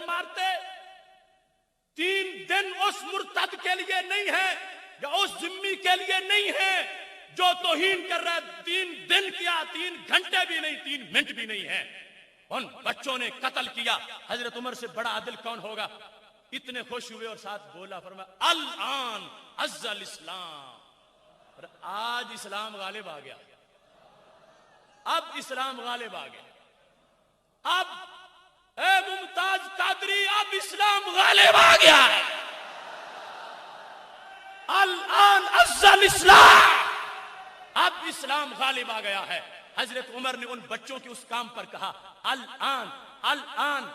مارتے 3 دن اس مرتد کے لیے نہیں ہے یا اس ذمی کے لیے نہیں ہے جو توہین کر رہا ہے. 3 دن کیا 3 گھنٹے بھی نہیں 3 منٹ بھی نہیں ہے. ان بچوں نے قتل کیا. حضرت عمر سے بڑا عادل کون ہوگا؟ اتنے خوش ہوئے اور ساتھ بولا فرمایا الان عز الاسلام. آج اسلام غالب آ گیا. اب اسلام غالب آ گیا. اب اے ممتاز قادری اب اسلام غالب آ گیا ہے. الان عز الاسلام. اب اسلام غالب آ گیا ہے. حضرت عمر نے ان بچوں کے اس کام پر کہا الان الان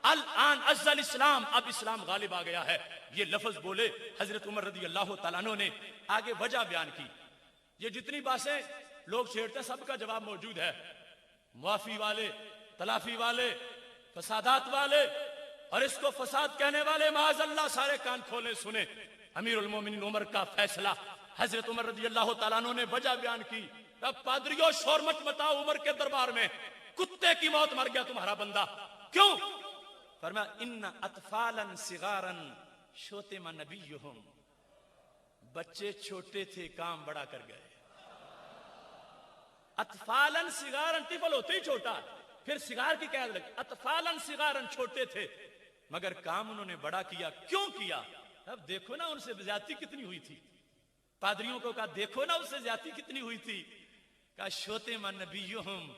الان عز الاسلام. اب اسلام غالب آ گیا ہے. یہ لفظ بولے حضرت عمر رضی اللہ تعالیٰ عنہ نے. آگے وجہ بیان کی. یہ جتنی باتیں لوگ چھیڑتے سب کا جواب موجود ہے. معافی والے، تلافی والے، فسادات والے اور اس کو فساد کہنے والے معاذ اللہ سارے کان کھولے سنے. امیر المومنین عمر کا فیصلہ. حضرت عمر رضی اللہ تعالیٰ عنہ نے وجہ بیان کی. اب پادریوں شور مت مچاؤ عمر کے دربار میں. کتے کی موت مر گیا تمہارا بندہ. کیوں؟ فرمایا ان اطفالا صغارا شتم نبیہم. بچے چھوٹے تھے کام بڑا کر گئے. اطفالا صغارا طفل ہوتے ہی چھوٹا پھر صغار کی قید لگی. اطفالا صغارا چھوٹے تھے مگر کام انہوں نے بڑا کیا. کیوں کیا؟ اب دیکھو نا ان سے زیادتی کتنی ہوئی تھی. پادریوں کو کہا دیکھو نا اس سے زیادتی کتنی ہوئی تھی. کہا شتم نبیہم.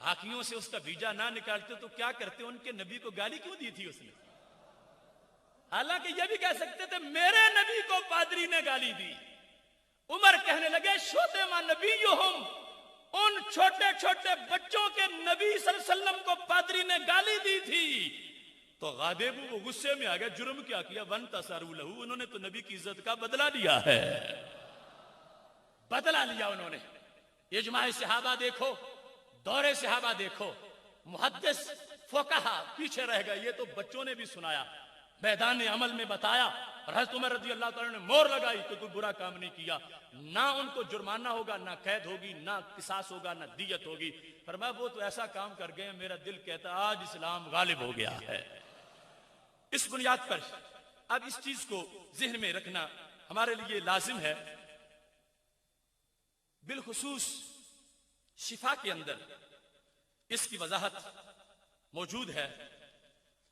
حاکیوں سے اس کا بیجا نہ نکالتے تو کیا کرتے؟ ان کے نبی کو گالی کیوں دی تھی اس نے؟ حالانکہ یہ بھی کہہ سکتے تھے میرے نبی کو پادری نے گالی دی. عمر کہنے لگے شتم نبیہم. ان چھوٹے چھوٹے بچوں کے نبی صلی اللہ علیہ وسلم کو پادری نے گالی دی تھی. تو غاضب وہ غصے میں آ گیا. جرم کیا کیا؟ وانتصروا لہ. انہوں نے تو نبی کی عزت کا بدلہ لیا ہے. بدلہ لیا انہوں نے. اجماع صحابہ دیکھو، دور صحابہ دیکھو. محدث فقہا پیچھے رہ گئے. یہ تو بچوں نے بھی سنایا، میدان عمل میں بتایا. اور حضرت عمر رضی اللہ تعالیٰ نے مور لگائی کہ کوئی برا کام نہیں کیا. نہ ان کو جرمانہ ہوگا، نہ قید ہوگی، نہ قصاص ہوگا، نہ دیت ہوگی. فرمایا وہ تو ایسا کام کر گئے میرا دل کہتا آج اسلام غالب ہو گیا ہے. اس بنیاد پر اب اس چیز کو ذہن میں رکھنا ہمارے لیے لازم ہے. بالخصوص شفا کے اندر اس کی وضاحت موجود ہے.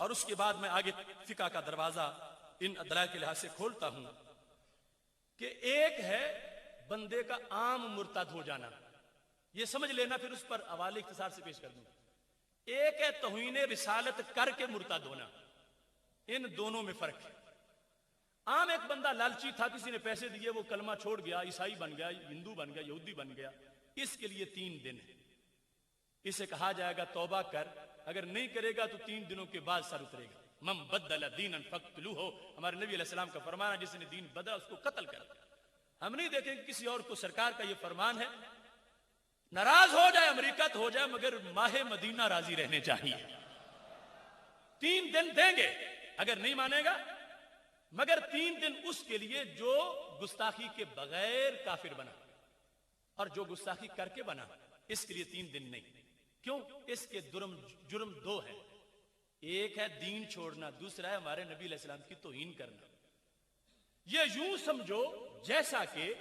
اور اس کے بعد میں آگے فقہ کا دروازہ ان ادلائل کے لحاظ سے کھولتا ہوں کہ ایک ہے بندے کا عام مرتد ہو جانا. یہ سمجھ لینا پھر اس پر حوالے اختصار سے پیش کر دوں. ایک ہے توہین رسالت کر کے مرتد ہونا. ان دونوں میں فرق ہے. عام ایک بندہ لالچی تھا، کسی نے پیسے دیے وہ کلمہ چھوڑ گیا، عیسائی بن گیا، ہندو بن گیا، یہودی بن گیا. اس کے لیے 3 دن ہے. اسے کہا جائے گا توبہ کر. اگر نہیں کرے گا تو 3 دنوں کے بعد سر اترے گا. من بدل دینا فقتلوہ. ہمارے نبی علیہ السلام کا فرمان ہے جس نے دین بدلا اس کو قتل کر. ہم نہیں دیکھیں کہ کسی اور کو. سرکار کا یہ فرمان ہے ناراض ہو جائے امریکہ تو ہو جائے مگر ماہ مدینہ راضی رہنے چاہیے. 3 دن دیں گے اگر نہیں مانے گا، مگر 3 دن اس کے لیے جو گستاخی کے بغیر کافر بنا اور جو گستاخی کر کے بنا اس کے لیے 3 دن نہیں. کیوں؟ اس کے جرم 2 ہیں. ایک ہے دین چھوڑنا، دوسرا ہے ہمارے نبی علیہ السلام کی توہین کرنا. یہ یوں سمجھو جیسا کہ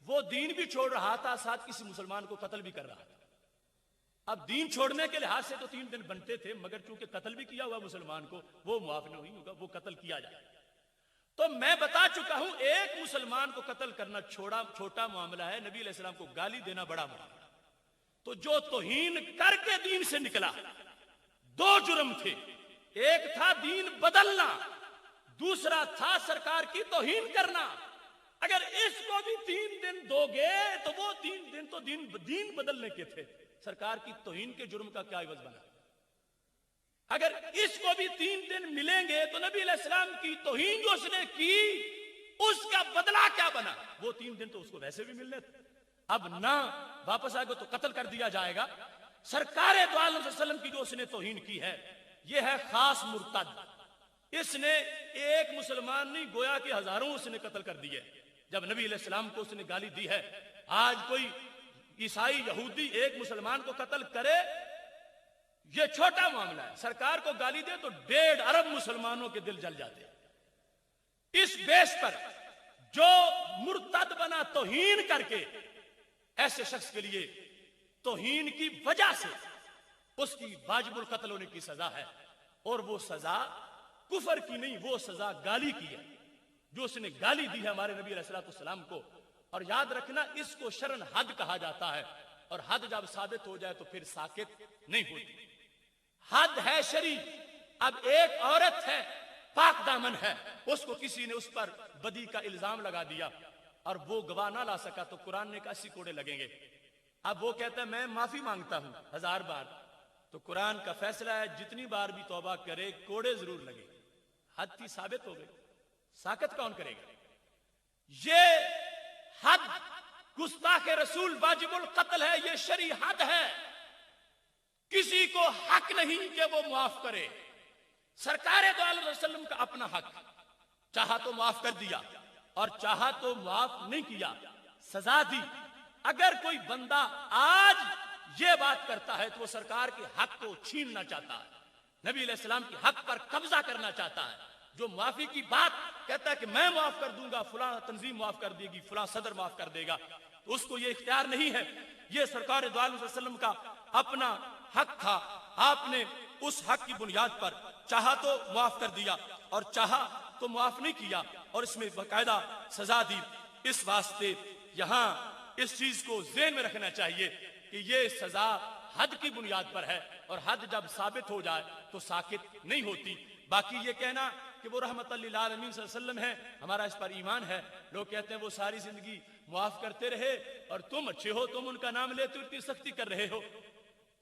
وہ دین بھی چھوڑ رہا تھا ساتھ کسی مسلمان کو قتل بھی کر رہا تھا. اب دین چھوڑنے کے لحاظ سے تو 3 دن بنتے تھے مگر چونکہ قتل بھی کیا ہوا مسلمان کو وہ معاف نہیں ہوگا، وہ قتل کیا جائے. تو میں بتا چکا ہوں ایک مسلمان کو قتل کرنا چھوٹا معاملہ ہے، نبی علیہ السلام کو گالی دینا بڑا معاملہ. تو جو توہین کر کے دین سے نکلا 2 جرم تھے. ایک تھا دین بدلنا، دوسرا تھا سرکار کی توہین کرنا. اگر اس کو بھی 3 دن دو گے تو وہ 3 دن تو دین بدلنے کے تھے، سرکار کی توہین کے جرم کا کیا عوض بنا؟ اگر اس کو بھی 3 دن ملیں گے تو نبی علیہ السلام کی توہین جو اس نے کی اس کا بدلہ کیا بنا؟ وہ 3 دن تو اس کو ویسے بھی ملنے تھے. اب نہ واپس آئے گا تو قتل کر دیا جائے گا. سرکار دو عالم صلی اللہ علیہ وسلم کی جو اس نے توہین کی ہے یہ ہے خاص مرتد. اس نے ایک مسلمان نہیں گویا کہ ہزاروں اس نے قتل کر دیے. جب نبی علیہ السلام کو اس نے گالی دی ہے، آج کوئی عیسائی یہودی ایک مسلمان کو قتل کرے یہ چھوٹا معاملہ ہے، سرکار کو گالی دے تو 1.5 ارب مسلمانوں کے دل جل جاتے ہیں۔ اس بیس پر جو مرتد بنا توہین کر کے، ایسے شخص کے لیے توہین کی وجہ سے اس کی واجب القتل ہونے کی سزا ہے، اور وہ سزا کفر کی نہیں، وہ سزا گالی کی ہے، جو اس نے گالی دی ہے ہمارے نبی علیہ الصلوۃ والسلام کو۔ اور یاد رکھنا، اس کو شرعاً حد کہا جاتا ہے، اور حد جب ثابت ہو جائے تو پھر ساکت نہیں ہوتی۔ حد ہے شرعی۔ اب ایک عورت ہے، پاک دامن ہے، اس کو کسی نے اس پر بدی کا الزام لگا دیا اور وہ گواہ نہ لا سکا، تو قرآن نے کہا 80 کوڑے لگیں گے۔ اب وہ کہتا ہے میں معافی مانگتا ہوں 1000 بار، تو قرآن کا فیصلہ ہے جتنی بار بھی توبہ کرے کوڑے ضرور لگے۔ حد کی ثابت ہو گئی، ساکت کون کرے گا؟ یہ حد گستاخ رسول واجب القتل ہے، یہ شرعی حد ہے۔ کسی کو حق نہیں کہ وہ معاف کرے۔ سرکار دو علیہ وسلم کا اپنا حق، چاہا تو معاف کر دیا اور چاہا تو معاف نہیں کیا، سزا دی۔ اگر کوئی بندہ آج یہ بات کرتا ہے تو وہ سرکار کے حق کو چھیننا چاہتا ہے، نبی علیہ السلام کے حق پر قبضہ کرنا چاہتا ہے۔ جو معافی کی بات کہتا ہے کہ میں معاف کر دوں گا، فلاں تنظیم معاف کر دے گی، فلاں صدر معاف کر دے گا، تو اس کو یہ اختیار نہیں ہے۔ یہ سرکار دو علیہ وسلم کا اپنا حق تھا، آپ نے اس حق کی بنیاد پر چاہا تو معاف کر دیا اور چاہا تو معاف نہیں کیا، اور اس میں باقاعدہ سزا دی۔ اس واسطے یہاں اس چیز کو ذہن میں رکھنا چاہیے کہ یہ سزا حد کی بنیاد پر ہے، اور حد جب ثابت ہو جائے تو ساکت نہیں ہوتی۔ باقی یہ کہنا کہ وہ رحمت للعالمین صلی اللہ علیہ وسلم ہے، ہمارا اس پر ایمان ہے۔ لوگ کہتے ہیں وہ ساری زندگی معاف کرتے رہے اور تم اچھے ہو، تم ان کا نام لیتے اتنی سختی کر رہے ہو۔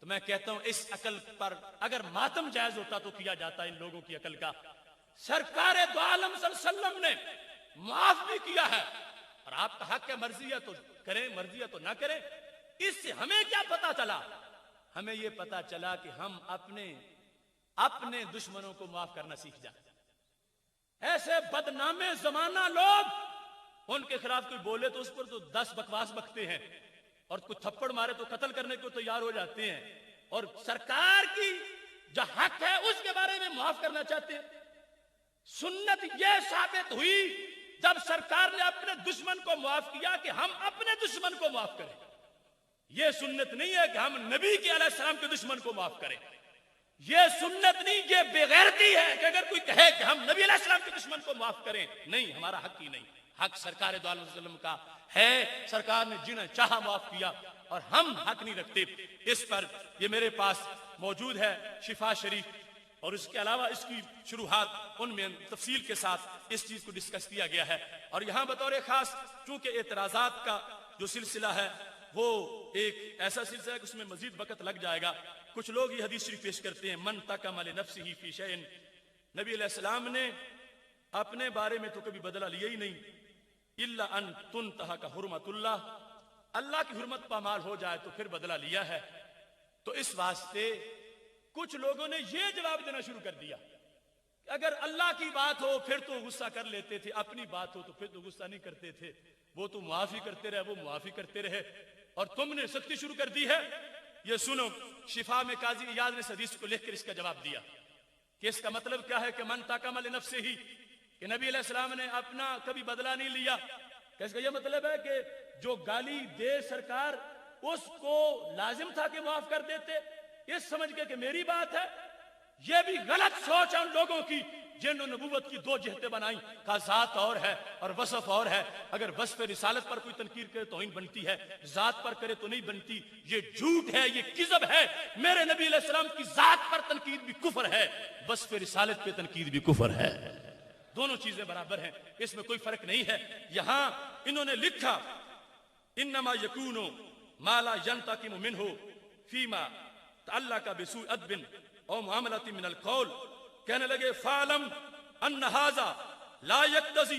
تو میں کہتا ہوں اس عقل پر اگر ماتم جائز ہوتا تو کیا جاتا ان لوگوں کی عقل کا۔ سرکار دو عالم صلی اللہ علیہ وسلم نے معاف بھی کیا ہے، اور آپ کا حق ہے، مرضی ہے تو کریں، مرضی ہے تو نہ کریں۔ اس سے ہمیں کیا پتا چلا؟ ہمیں یہ پتا چلا کہ ہم اپنے دشمنوں کو معاف کرنا سیکھ جائیں۔ ایسے بدنام زمانہ لوگ، ان کے خلاف کوئی بولے تو اس پر تو 10 بکواس بکتے ہیں، اور کوئی تھپڑ مارے تو قتل کرنے کو تیار ہو جاتے ہیں، اور سرکار کی جو حق ہے اس کے بارے میں معاف کرنا چاہتے ہیں۔ سنت یہ ثابت ہوئی جب سرکار نے اپنے دشمن کو معاف کیا کہ ہم اپنے دشمن کو معاف کریں۔ یہ سنت نہیں ہے کہ ہم نبی کے علیہ السلام کے دشمن کو معاف کریں۔ یہ سنت نہیں، یہ بے غیرتی ہے کہ اگر کوئی کہے کہ ہم نبی علیہ السلام کے دشمن کو معاف کریں۔ نہیں، ہمارا حق ہی نہیں، حق سرکار دو علیہ وسلم کا ہے۔ سرکار نے جنہیں چاہا معاف کیا، اور ہم حق نہیں رکھتے۔ اس پر یہ میرے پاس موجود ہے شفا شریف، اور اس کے علاوہ اس کی شروحات ان میں تفصیل کے ساتھ اس چیز کو ڈسکس کیا گیا ہے۔ اور یہاں بطور خاص چونکہ اعتراضات کا جو سلسلہ ہے وہ ایک ایسا سلسلہ ہے کہ اس میں مزید وقت لگ جائے گا۔ کچھ لوگ یہ حدیث شریف پیش کرتے ہیں من تکم لنفسہ فی شیء، نبی علیہ السلام نے اپنے بارے میں تو کبھی بدلہ لیا ہی نہیں، الا ان تنتہک حرمت اللہ، اللہ کی حرمت پامال ہو جائے تو پھر بدلہ لیا ہے۔ تو اس واسطے کچھ لوگوں نے یہ جواب دینا شروع کر دیا کہ اگر اللہ کی بات ہو پھر تو غصہ کر لیتے تھے، اپنی بات ہو تو پھر تو غصہ نہیں کرتے تھے، وہ تو معافی کرتے رہے، وہ معافی کرتے رہے، اور تم نے سختی شروع کر دی ہے۔ یہ سنو، شفا میں قاضی ایاز نے اس حدیث کو لکھ کر اس کا جواب دیا کہ اس کا مطلب کیا ہے کہ من تکم لنفسہ ہی، کہ نبی علیہ السلام نے اپنا کبھی بدلہ نہیں لیا۔ کہ اس کا یہ مطلب ہے کہ جو گالی دے سرکار اس کو لازم تھا کہ معاف کر دیتے، یہ سمجھ کے کہ میری بات ہے۔ یہ بھی غلط سوچ ہے ان لوگوں کی جنہوں نے نبوت کی 2 جہتیں بنائی، کہا ذات اور ہے اور وصف اور ہے۔ اگر وصف رسالت پر کوئی تنقید کرے توہین بنتی ہے، ذات پر کرے تو نہیں بنتی۔ یہ جھوٹ ہے، یہ کذب ہے۔ میرے نبی علیہ السلام کی ذات پر تنقید بھی کفر ہے، وصف رسالت پہ تنقید بھی کفر ہے، دونوں چیزیں برابر ہیں، اس میں کوئی فرق نہیں ہے۔ یہاں انہوں نے لکھا انما یکون ما لا ینتقم منہ فیما تعلق بسوء ادب او معاملۃ من القول، کہنے لگے فعلم ان ھذا لا یقتضی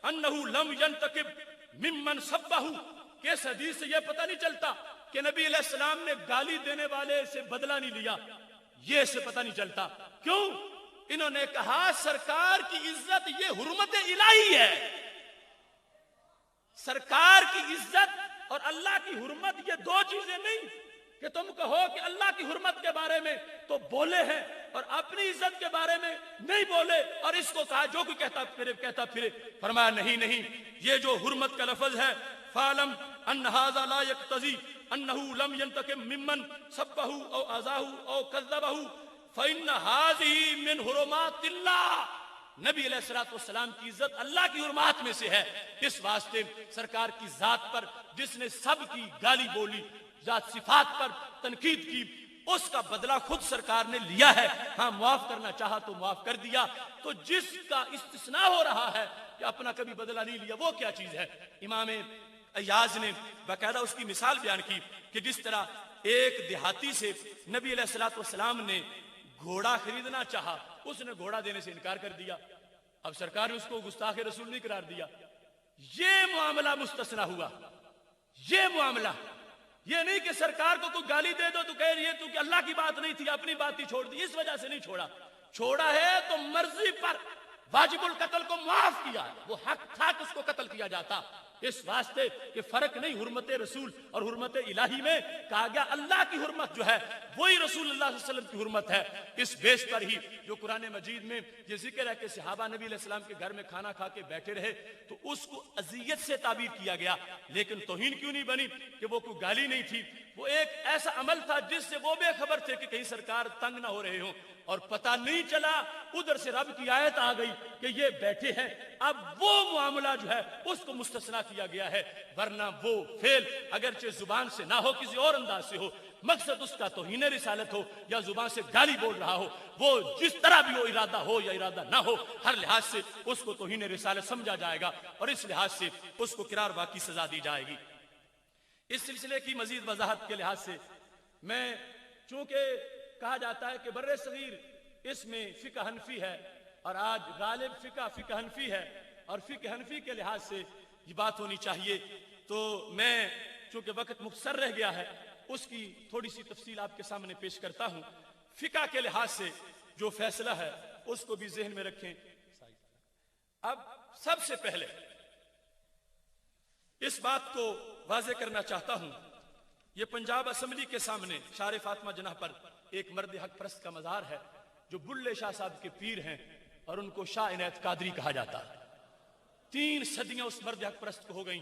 انہ لم ینتقم ممن سبہ، کہ اس حدیث سے یہ پتہ نہیں چلتا کہ نبی علیہ السلام نے گالی دینے والے سے بدلہ نہیں لیا، یہ اس سے پتہ نہیں چلتا۔ کیوں؟ انہوں نے کہا سرکار کی عزت یہ حرمت الہی ہے، سرکار کی عزت اور اللہ کی حرمت یہ 2 چیزیں نہیں۔ کہ تم کہو کہ اللہ کی حرمت کے بارے میں تو بولے ہیں اور اپنی عزت کے بارے میں نہیں بولے، اور اس کو کہا جو کوئی کہتا پھرے. فرمایا نہیں، یہ جو حرمت کا لفظ ہے، فَعْلَمْ أَنَّ هَذَا لَا يَقْتَضِي أَنَّهُ لَمْ يَنْتَقِمْ مِمَّنْ سَبَّهُ أَوْ أَذَاهُ أَوْ كَذَّبَهُ فَإِنَّ هَذِهِ مِنْ حُرُمَاتِ اللَّهِ. نبی علیہ الصلوۃ والسلام کی عزت اللہ کی حرمات میں سے ہے. اس واسطے سرکار کی ذات پر جس نے سب کی گالی بولی، ذات صفات پر تنقید کی، اس کا بدلہ خود سرکار نے لیا ہے. ہاں معاف کرنا چاہا تو معاف کر دیا. تو جس کا استثناء ہو رہا ہے کہ اپنا کبھی بدلہ نہیں لیا، وہ کیا چیز ہے؟ امام ایاز نے باقاعدہ اس کی مثال بیان کی کہ جس طرح ایک دیہاتی سے نبی علیہ الصلوۃ والسلام نے گھوڑا خریدنا چاہا، اس نے گھوڑا دینے سے انکار کر دیا. اب سرکار نے اس کو گستاخ رسول نہیں قرار دیا. یہ معاملہ مستثنا ہوا. یہ معاملہ، یہ نہیں کہ سرکار کو کوئی گالی دے دو تو کہہ رہی ہے تو کہ اللہ کی بات نہیں تھی، اپنی بات ہی چھوڑ دی. اس وجہ سے نہیں چھوڑا ہے تو مرضی پر واجب القتل کو معاف کیا. وہ حق تھا کہ اس کو قتل کیا جاتا. اس واسطے کہ فرق نہیں حرمت رسول اور حرمت الہی میں. کہا گیا اللہ کی حرمت جو ہے وہی رسول اللہ صلی اللہ علیہ وسلم کی حرمت ہے. اس بیس پر ہی جو قرآن مجید میں یہ ذکر ہے کہ صحابہ نبی علیہ السلام کے گھر میں کھانا کھا کے بیٹھے رہے تو اس کو اذیت سے تعبیر کیا گیا، لیکن توہین کیوں نہیں بنی کہ وہ کوئی گالی نہیں تھی. وہ ایک ایسا عمل تھا جس سے وہ بے خبر تھے کہ کہیں سرکار تنگ نہ ہو رہے ہوں، اور پتہ نہیں چلا ادھر سے رب کی آیت آ گئی کہ یہ بیٹھے ہیں. اب وہ معاملہ جو ہے اس کو مستثنا کیا گیا ہے، ورنہ وہ فعل اگرچہ زبان سے نہ ہو، کسی اور انداز سے ہو، مقصد اس کا توہین رسالت ہو یا زبان سے گالی بول رہا ہو، وہ جس طرح بھی ہو، ارادہ ہو یا ارادہ نہ ہو، ہر لحاظ سے اس کو توہین رسالت سمجھا جائے گا اور اس لحاظ سے اس کو قرار واقعی سزا دی جائے گی. اس سلسلے کی مزید وضاحت کے لحاظ سے میں، چونکہ کہا جاتا ہے کہ بر صغیر اس میں فقہ حنفی ہے اور آج غالب فقہ حنفی ہے اور فقہ حنفی کے لحاظ سے یہ بات ہونی چاہیے، تو میں چونکہ وقت مختصر رہ گیا ہے اس کی تھوڑی سی تفصیل آپ کے سامنے پیش کرتا ہوں. فقہ کے لحاظ سے جو فیصلہ ہے اس کو بھی ذہن میں رکھیں. اب سب سے پہلے اس بات کو واضح کرنا چاہتا ہوں، یہ پنجاب اسمبلی کے سامنے شار فاطمہ جناح پر ایک مرد حق پرست کا مزار ہے جو بلے شاہ صاحب کے پیر ہیں اور ان کو شاہ عنایت قادری کہا جاتا ہے. 3 صدیاں اس مرد حق پرست کو ہو گئیں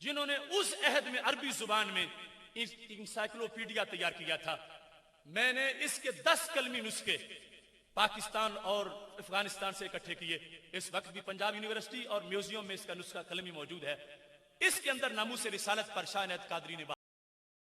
جنہوں نے اس عہد میں عربی زبان میں انسائکلوپیڈیا تیار کیا تھا. میں نے اس کے 10 کلمی نسخے پاکستان اور افغانستان سے اکٹھے کیے. اس وقت بھی پنجاب یونیورسٹی اور میوزیم میں اس کا نسخہ قلمی موجود ہے. اس کے اندر ناموس رسالت پر شاہ عنایت قادری نے